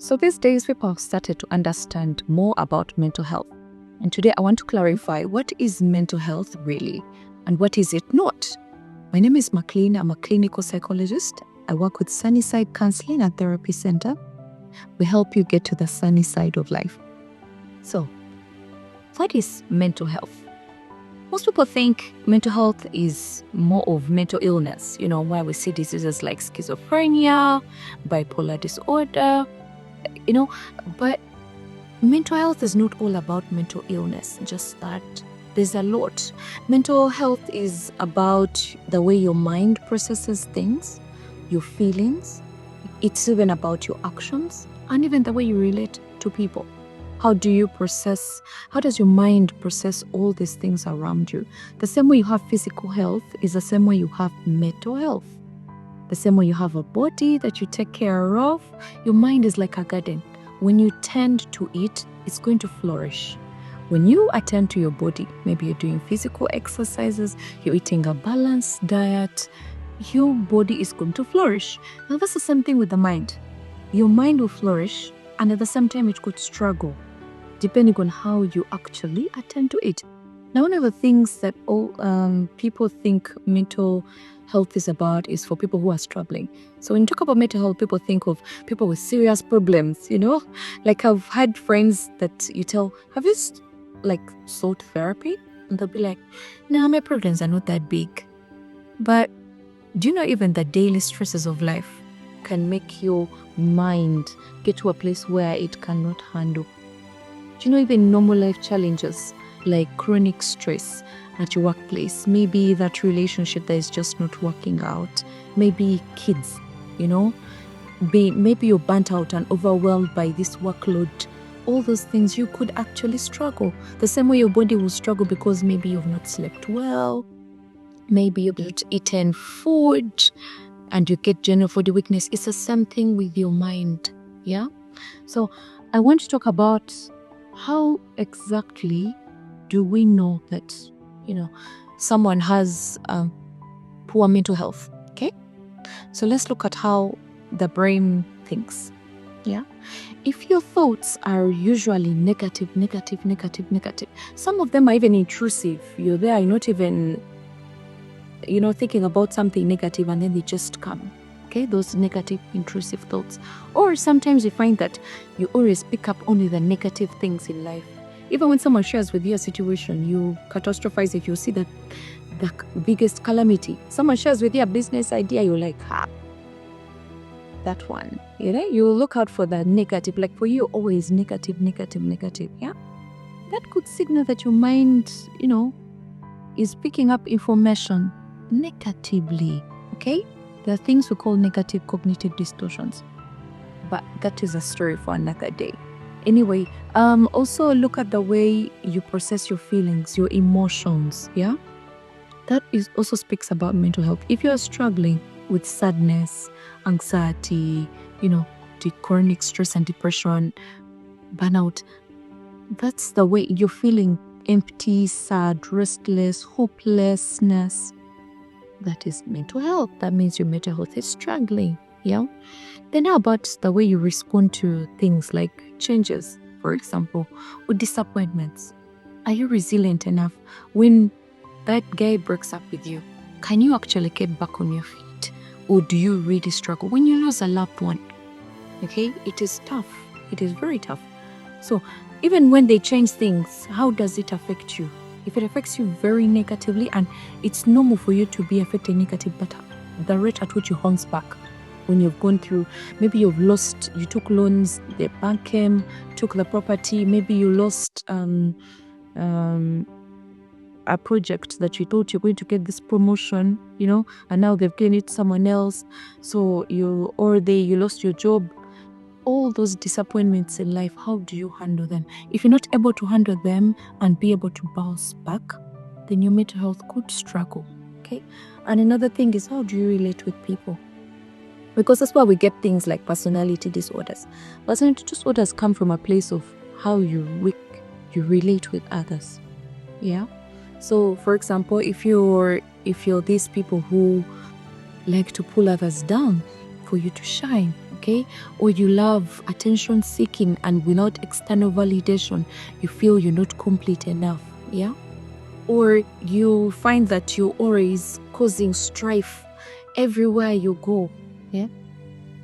So these days, people have started to understand more about mental health. And today I want to clarify, what is mental health really and what is it not? My name is McLean. I'm a clinical psychologist. I work with Sunnyside Counseling and Therapy Center. We help you get to the sunny side of life. So, what is mental health? Most people think mental health is more of mental illness, where we see diseases like schizophrenia, bipolar disorder, but mental health is not all about mental illness, just that there's a lot. Mental health is about the way your mind processes things, your feelings. It's even about your actions and even the way you relate to people. How does your mind process all these things around you? The same way you have physical health is the same way you have mental health. The same way you have a body that you take care of, your mind is like a garden. When you tend to it, it's going to flourish. When you attend to your body, maybe you're doing physical exercises, you're eating a balanced diet, your body is going to flourish. Now that's the same thing with the mind. Your mind will flourish, and at the same time it could struggle, depending on how you actually attend to it. Now, one of the things that all people think mental health is about is for people who are struggling. So when you talk about mental health, people think of people with serious problems, Like I've had friends that you tell, have you sought therapy? And they'll be like, nah, my problems are not that big. But do you know even the daily stresses of life can make your mind get to a place where it cannot handle? Do you know even normal life challenges like chronic stress at your workplace, maybe that relationship that is just not working out, maybe kids, maybe you're burnt out and overwhelmed by this workload, all those things, you could actually struggle. The same way your body will struggle because maybe you've not slept well, maybe you've not eaten food and you get general body weakness. It's the same thing with your mind, yeah? So I want to talk about how exactly do we know that, someone has poor mental health, okay? So let's look at how the brain thinks, yeah? If your thoughts are usually negative, some of them are even intrusive. You're there, you're not even, thinking about something negative and then they just come. Okay, those negative intrusive thoughts. Or sometimes you find that you always pick up only the negative things in life. Even when someone shares with you a situation, you catastrophize if you see the biggest calamity. Someone shares with you a business idea, you're like, that one. You look out for the negative. Like for you, always negative, yeah? That could signal that your mind, is picking up information negatively, okay? There are things we call negative cognitive distortions, but that is a story for another day. Anyway, also look at the way you process your feelings, your emotions, yeah? That also speaks about mental health. If you're struggling with sadness, anxiety, the chronic stress and depression, burnout, that's the way you're feeling empty, sad, restless, hopelessness. That is mental health. That means your mental health is struggling, yeah? Then how about the way you respond to things like changes, for example, or disappointments? Are you resilient enough when that guy breaks up with you? Can you actually get back on your feet? Or do you really struggle? When you lose a loved one, okay, it is tough. It is very tough. So even when they change things, how does it affect you? If it affects you very negatively, and it's normal for you to be affected negatively, but the rate at which you bounce back when you've gone through, maybe you took loans, the bank came, took the property, maybe you lost a project that you thought you're going to get this promotion, and now they've given it to someone else, so you lost your job. All those disappointments in life, how do you handle them? If you're not able to handle them and be able to bounce back, then your mental health could struggle, okay? And another thing is, how do you relate with people? Because that's why we get things like personality disorders. Personality disorders come from a place of how you relate with others, yeah? So, for example, if you're these people who like to pull others down for you to shine, okay? Or you love attention seeking, and without external validation, you feel you're not complete enough, yeah? Or you find that you're always causing strife everywhere you go, yeah?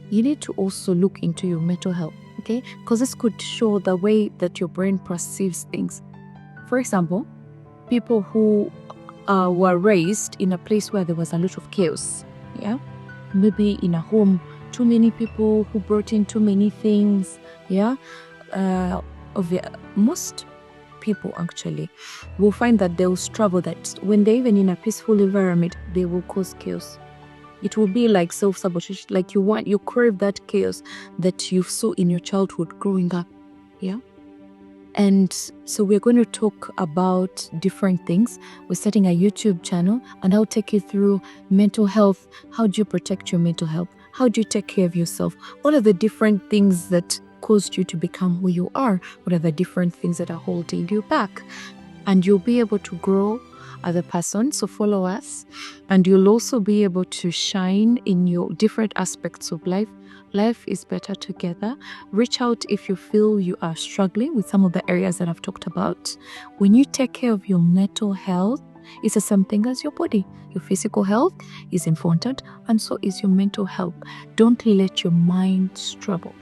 You need to also look into your mental health, okay? Because this could show the way that your brain perceives things. For example, people who were raised in a place where there was a lot of chaos, yeah? Maybe in a home, too many people who brought in too many things, yeah? Most people actually will find that they will struggle, that when they're even in a peaceful environment, they will cause chaos. It will be like self-sabotage, like you crave that chaos that you saw in your childhood growing up, yeah? And so we're going to talk about different things. We're starting a YouTube channel, and I'll take you through mental health. How do you protect your mental health? How do you take care of yourself? What are the different things that caused you to become who you are? What are the different things that are holding you back? And you'll be able to grow as a person. So follow us, and you'll also be able to shine in your different aspects of life. Life is better together. Reach out if you feel you are struggling with some of the areas that I've talked about. When you take care of your mental health, it's the same thing as your body. Your physical health is important, and so is your mental health. Don't let your mind struggle.